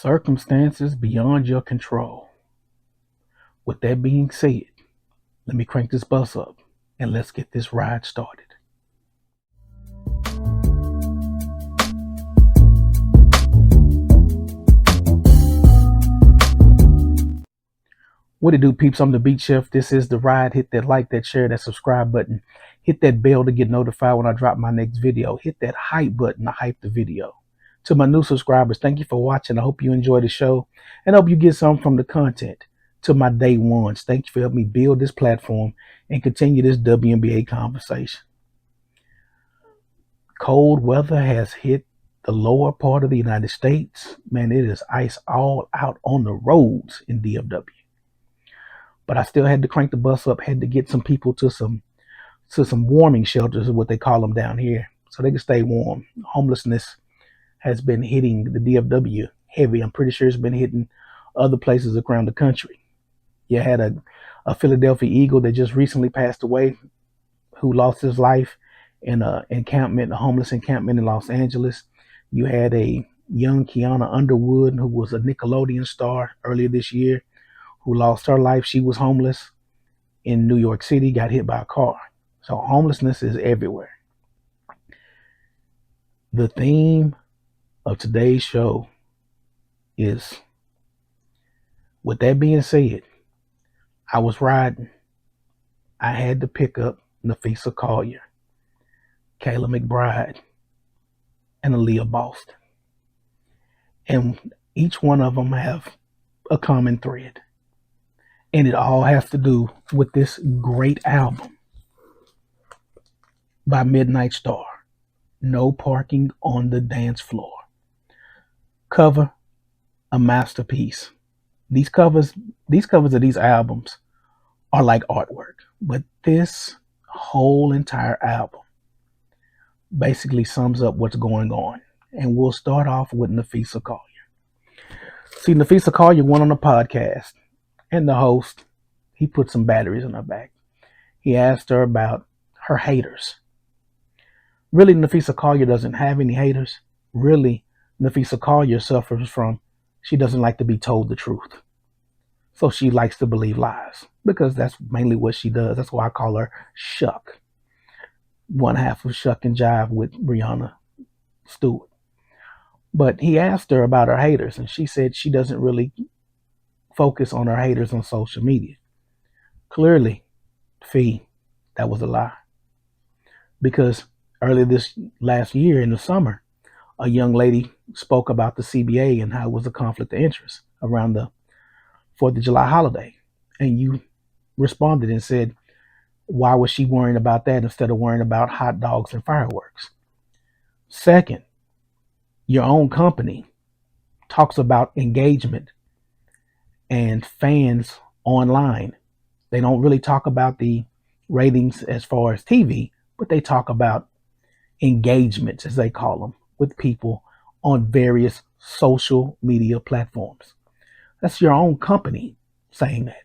Circumstances beyond your control. With that being said, let me crank this bus up and let's get this ride started. What it do, peeps? I'm the Beat Chef. This is the ride. Hit that like, that share, that subscribe button. Hit that bell to get notified when I drop my next video. Hit that hype button to hype the video. To my new subscribers, thank you for watching. I hope you enjoy the show and I hope you get something from the content. To my day ones, thank you for helping me build this platform and continue this WNBA conversation. Cold weather has hit the lower part of the United States. Man, it is ice all out on the roads in DFW. But I still had to crank the bus up, had to get some people to some warming shelters, is what they call them down here, so they can stay warm. Homelessness has been hitting the DFW heavy. I'm pretty sure it's been hitting other places around the country. You had a Philadelphia Eagle that just recently passed away, who lost his life in a homeless encampment in Los Angeles. You had a young Kiana Underwood, who was a Nickelodeon star earlier this year, who lost her life. She was homeless in New York City, got hit by a car. So homelessness is everywhere. The theme of today's show is, with that being said, I was riding. I had to pick up Napheesa Collier, Kayla Mcbride, and Aaliyah Boston. And each one of them have a common thread. And it all has to do with this great album by Midnight Star, No Parking on the Dance Floor. Cover, a masterpiece. These covers of these albums are like artwork, but this whole entire album basically sums up what's going on. And we'll start off with Napheesa Collier. See, Nafisa Collier went on a podcast, and the host, he put some batteries in her back. He asked her about her haters. Really, Napheesa Collier doesn't have any haters. Really, Napheesa Collier suffers from, she doesn't like to be told the truth. So she likes to believe lies, because that's mainly what she does. That's why I call her Shuck. One half of Shuck and Jive with Brianna Stewart. But he asked her about her haters, and she said she doesn't really focus on her haters on social media. Clearly, that was a lie. Because earlier this last year in the summer, a young lady spoke about the CBA and how it was a conflict of interest around the 4th of July holiday. And you responded and said, why was she worrying about that instead of worrying about hot dogs and fireworks? Second, your own company talks about engagement and fans online. They don't really talk about the ratings as far as TV, but they talk about engagements, as they call them, with people on various social media platforms. That's your own company saying that.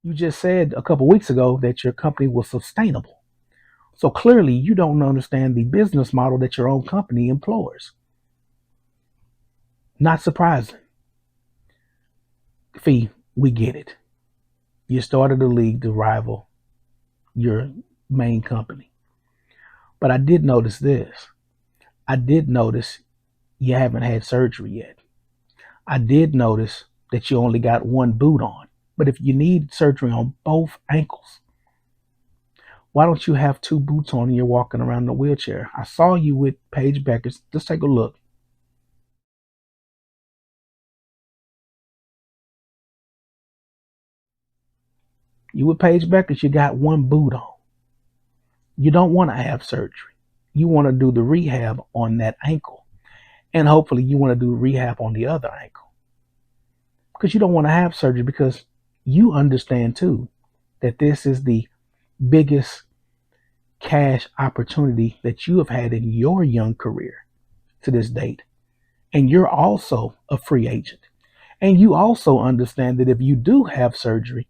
You just said a couple weeks ago that your company was sustainable. So clearly you don't understand the business model that your own company employs. Not surprising. We get it. You started a league to rival your main company. But I did notice this. I did notice you haven't had surgery yet. I did notice that you only got one boot on. But if you need surgery on both ankles, why don't you have two boots on and you're walking around in a wheelchair? I saw you with Paige Beckers. Let's take a look. You with Paige Beckers, you got one boot on. You don't want to have surgery. You want to do the rehab on that ankle. And hopefully you want to do rehab on the other ankle. Because you don't want to have surgery, because you understand too that this is the biggest cash opportunity that you have had in your young career to this date. And you're also a free agent. And you also understand that if you do have surgery,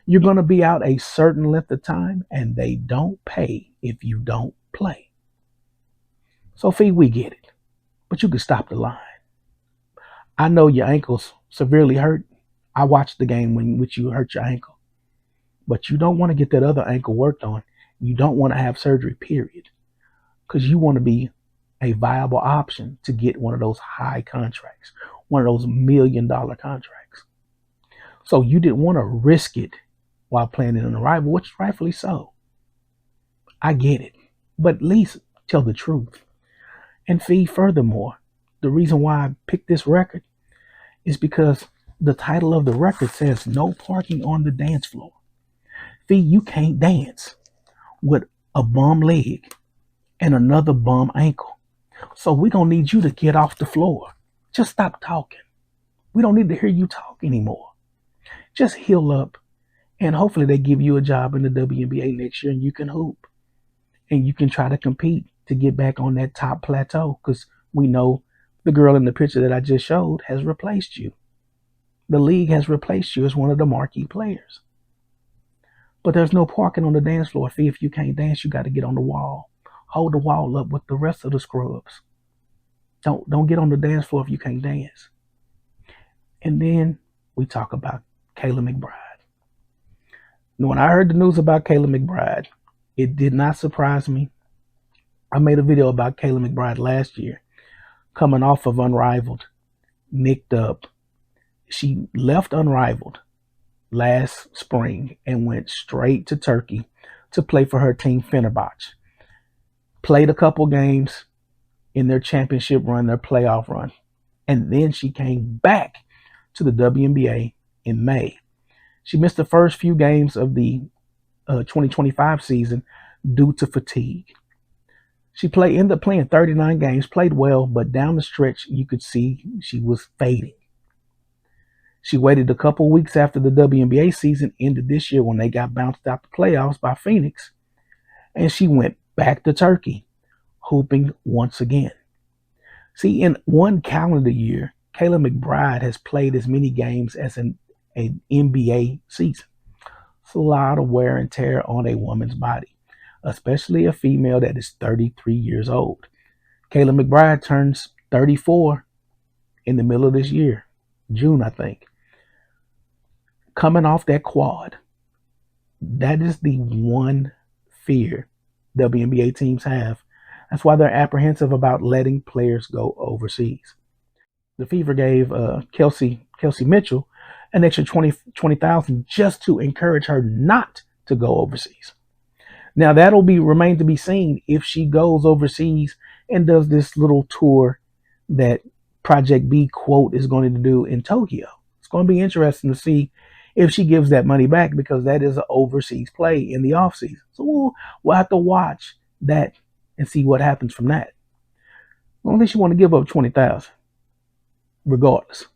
you're going to be out a certain length of time and they don't pay if you don't play. So, Fee, we get it. But you can stop the line. I know your ankle's severely hurt. I watched the game when which you hurt your ankle. But you don't want to get that other ankle worked on. You don't want to have surgery, period. Because you want to be a viable option to get one of those high contracts, one of those $1 million contracts. So you didn't want to risk it while playing in an rival, which is rightfully so. I get it. But at least tell the truth. And Fee, furthermore, the reason why I picked this record is because the title of the record says no parking on the dance floor. Fee, you can't dance with a bum leg and another bum ankle. So we're going to need you to get off the floor. Just stop talking. We don't need to hear you talk anymore. Just heal up, and hopefully they give you a job in the WNBA next year and you can hoop. And you can try to compete to get back on that top plateau, because we know the girl in the picture that I just showed has replaced you. The league has replaced you as one of the marquee players. But there's no parking on the dance floor. Fee, if you can't dance, you got to get on the wall. Hold the wall up with the rest of the scrubs. Don't get on the dance floor if you can't dance. And then we talk about Kayla Mcbride. When I heard the news about Kayla Mcbride, it did not surprise me. I made a video about Kayla Mcbride last year, coming off of Unrivaled, nicked up. She left Unrivaled last spring and went straight to Turkey to play for her team Fenerbahce. Played a couple games in their championship run, their playoff run, and then she came back to the WNBA in May. She missed the first few games of the 2025 season due to fatigue. She ended up playing 39 games, played well, but down the stretch you could see she was fading. She waited a couple weeks after the WNBA season ended this year when they got bounced out the playoffs by Phoenix, and she went back to Turkey, hooping once again. See, in one calendar year, Kayla Mcbride has played as many games as an NBA season. It's a lot of wear and tear on a woman's body, especially a female that is 33 years old. Kayla Mcbride turns 34 in the middle of this year, June, I think. Coming off that quad, that is the one fear WNBA teams have. That's why they're apprehensive about letting players go overseas. The Fever gave Kelsey Mitchell an extra 20,000 just to encourage her not to go overseas. Now that'll remain to be seen if she goes overseas and does this little tour that Project B quote is going to do in Tokyo. It's going to be interesting to see if she gives that money back, because that is an overseas play in the off season. So we'll have to watch that and see what happens from that. I don't think she want to give up 20,000, regardless,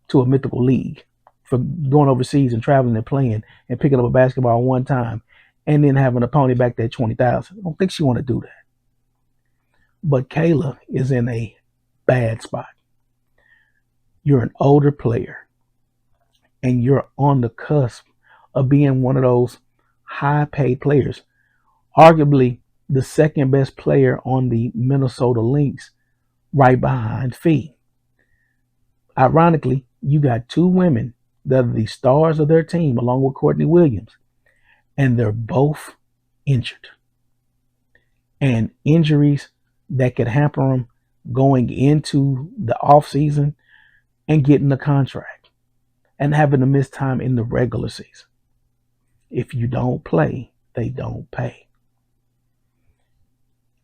to a mythical league for going overseas and traveling and playing and picking up a basketball one time and then having to pony back that 20,000. I don't think she want to do that. But Kayla is in a bad spot. You're an older player, and you're on the cusp of being one of those high-paid players, arguably the second best player on the Minnesota Lynx, right behind Fee. Ironically, you got two women that are the stars of their team, along with Courtney Williams, and they're both injured. And injuries that could hamper them going into the offseason and getting a contract and having to miss time in the regular season. If you don't play, they don't pay.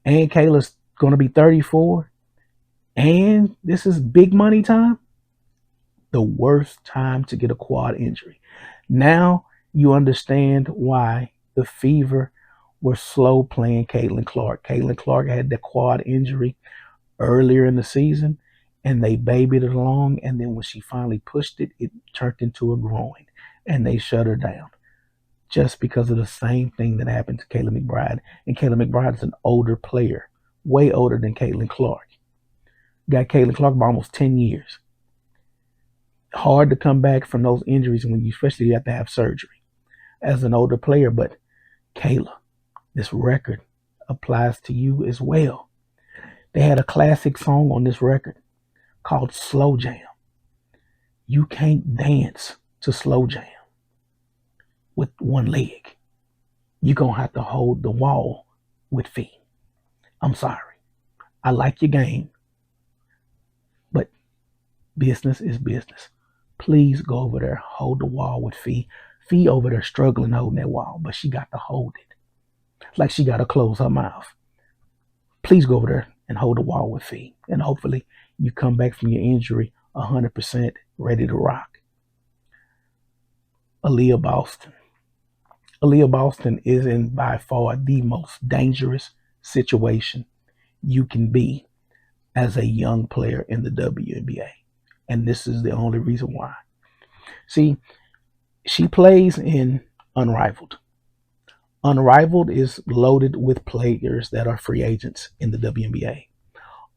And Kayla's going to be 34, and this is big money time. The worst time to get a quad injury. Now you understand why the Fever were slow playing Caitlin Clark. Caitlin Clark had the quad injury earlier in the season, and they babied it along. And then when she finally pushed it, it turned into a groin, and they shut her down. just because of the same thing that happened to Kayla Mcbride. And Kayla Mcbride is an older player, way older than Caitlin Clark. Got Caitlin Clark by almost 10 years. Hard to come back from those injuries when you especially have to have surgery as an older player. But Kayla, this record applies to you as well. They had a classic song on this record called Slow Jam. You can't dance to Slow Jam with one leg. You're going to have to hold the wall with feet. I'm sorry. I like your game, but business is business. Please go over there, hold the wall with Fee. Fee over there struggling holding that wall, but she got to hold it. Like she got to close her mouth. Please go over there and hold the wall with Fee. And hopefully you come back from your injury 100% ready to rock. Aaliyah Boston. Aaliyah Boston is in by far the most dangerous situation you can be as a young player in the WNBA. And this is the only reason why. See, she plays in Unrivaled. Unrivaled is loaded with players that are free agents in the WNBA,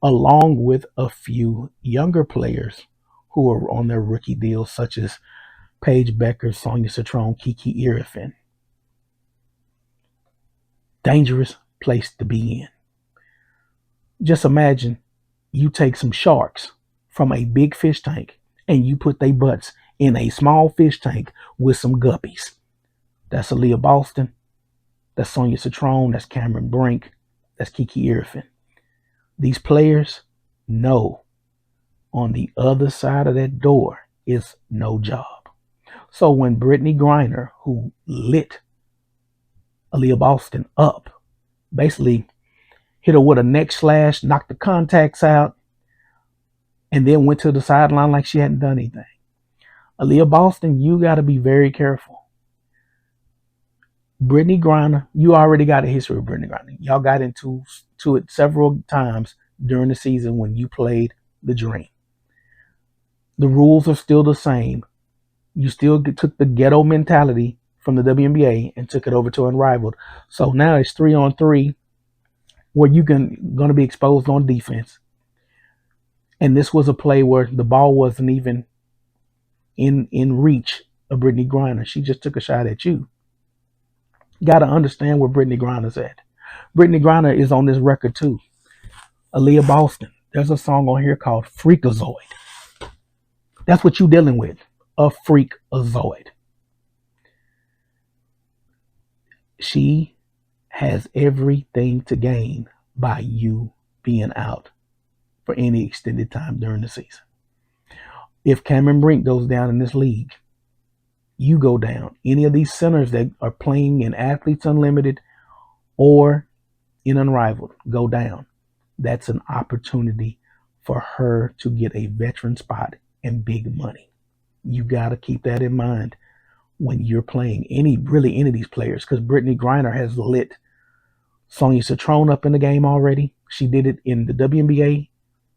along with a few younger players who are on their rookie deals, such as Paige Becker, Sonia Citron, Kiki Irifin. Dangerous place to be in. Just imagine you take some sharks from a big fish tank and you put their butts in a small fish tank with some guppies. That's Aaliyah Boston. That's Sonia Citron. That's Cameron Brink. That's Kiki Irifin. These players know on the other side of that door is no job. So when Brittany Griner, who lit Aaliyah Boston up, basically hit her with a neck slash, knocked the contacts out, and then went to the sideline like she hadn't done anything. Aaliyah Boston, you got to be very careful. Brittany Griner, you already got a history with Brittany Griner. Y'all got into it several times during the season when you played the Dream. The rules are still the same. You still took the ghetto mentality from the WNBA and took it over to Unrivaled. So now it's 3-on-3 where you're going to be exposed on defense. And this was a play where the ball wasn't even in reach of Brittany Griner. She just took a shot at you. Got to understand where Brittany Griner's at. Brittany Griner is on this record too. Aaliyah Boston. There's a song on here called Freakazoid. That's what you're dealing with. A freakazoid. She has everything to gain by you being out for any extended time during the season. If Cameron Brink goes down in this league, you go down. Any of these centers that are playing in Athletes Unlimited or in Unrivaled go down. That's an opportunity for her to get a veteran spot and big money. You got to keep that in mind when you're playing any of these players, because Brittany Griner has lit Sonia Citron up in the game already. She did it in the WNBA.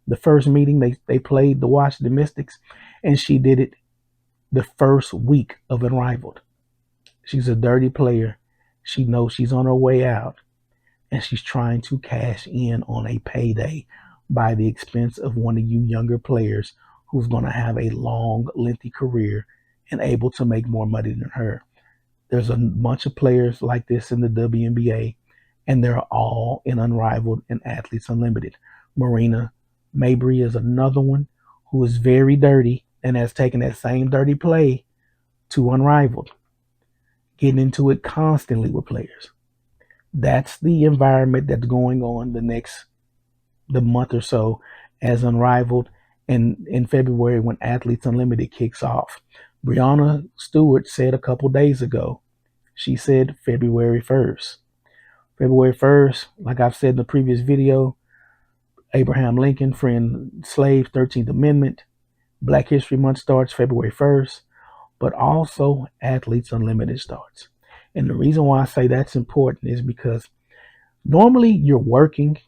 The first meeting they played the Washington Mystics, and she did it the first week of Unrivaled. She's a dirty player. She knows she's on her way out, and she's trying to cash in on a payday by the expense of one of you younger players who's going to have a long, lengthy career and able to make more money than her. There's a bunch of players like this in the WNBA, and they're all in Unrivaled and Athletes Unlimited. Marina Mabrey is another one who is very dirty and has taken that same dirty play to Unrivaled, getting into it constantly with players. That's the environment that's going on the month or so as Unrivaled, and in February when Athletes Unlimited kicks off. Breonna Stewart said a couple days ago, she said February 1st. February 1st, like I've said in the previous video, Abraham Lincoln, freeing slaves, 13th Amendment. Black History Month starts February 1st, but also Athletes Unlimited starts. And the reason why I say that's important is because normally you're working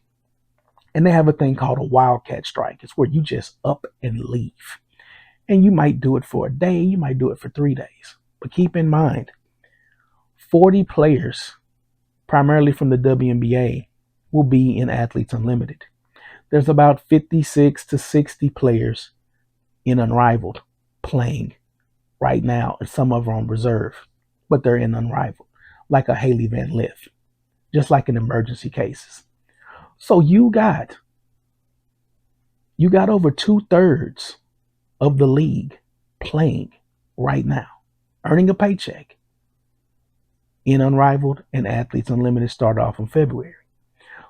and they have a thing called a wildcat strike. It's where you just up and leave. And you might do it for a day, you might do it for 3 days. But keep in mind, 40 players, primarily from the WNBA, will be in Athletes Unlimited. There's about 56 to 60 players in Unrivaled playing right now, and some of them on reserve, but they're in Unrivaled, like a Haley Van Lith, just like in emergency cases. So you got over 2/3 of the league playing right now, earning a paycheck in Unrivaled, and Athletes Unlimited start off in February.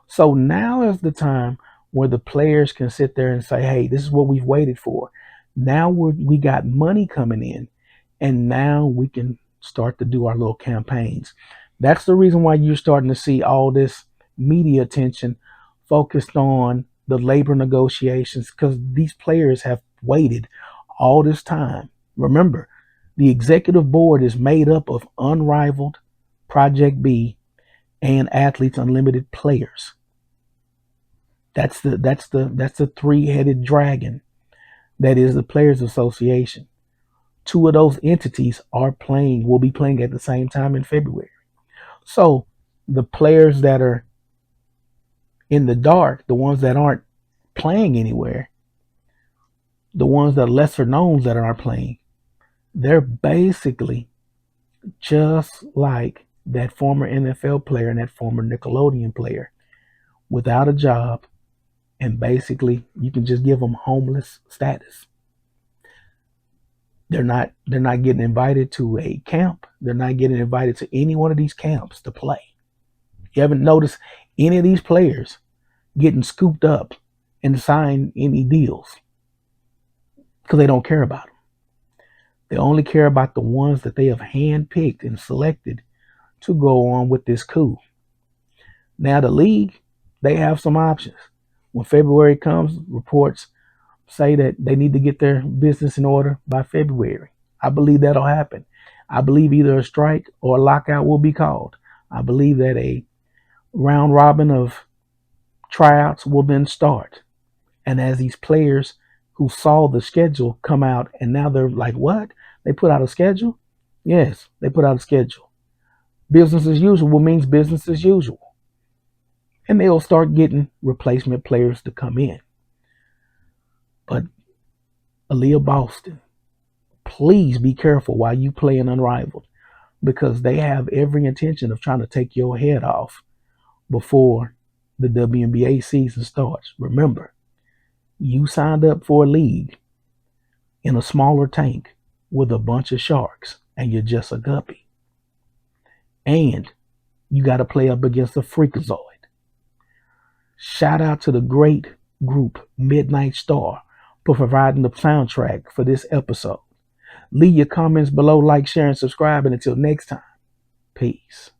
So now is the time where the players can sit there and say, hey, this is what we've waited for. Now we got money coming in, and now we can start to do our little campaigns. That's the reason why you're starting to see all this media attention focused on the labor negotiations, because these players have waited all this time. Remember, the executive board is made up of Unrivaled, Project B, and Athletes Unlimited players. That's the three-headed dragon that is the Players Association. Two of those entities will be playing at the same time in February. So the players that are in the dark, the ones that aren't playing anywhere, the ones that are lesser knowns that aren't playing, they're basically just like that former NFL player and that former Nickelodeon player without a job, and basically you can just give them homeless status. They're not getting invited to a camp. They're not getting invited to any one of these camps to play. You haven't noticed any of these players getting scooped up and sign any deals because they don't care about them. They only care about the ones that they have handpicked and selected to go on with this coup. Now the league, they have some options. When February comes, reports say that they need to get their business in order by February. I believe that'll happen. I believe either a strike or a lockout will be called. I believe that a round robin of tryouts will then start. And as these players who saw the schedule come out, and now they're like, what? They put out a schedule? Yes, they put out a schedule. Business as usual means business as usual. And they'll start getting replacement players to come in. But Aaliyah Boston, please be careful while you play in Unrivaled, because they have every intention of trying to take your head off before the WNBA season starts. Remember, you signed up for a league in a smaller tank with a bunch of sharks, and you're just a guppy. And you got to play up against a freakazoid. Shout out to the great group Midnight Star for providing the soundtrack for this episode. Leave your comments below, like, share, and subscribe. And until next time, peace.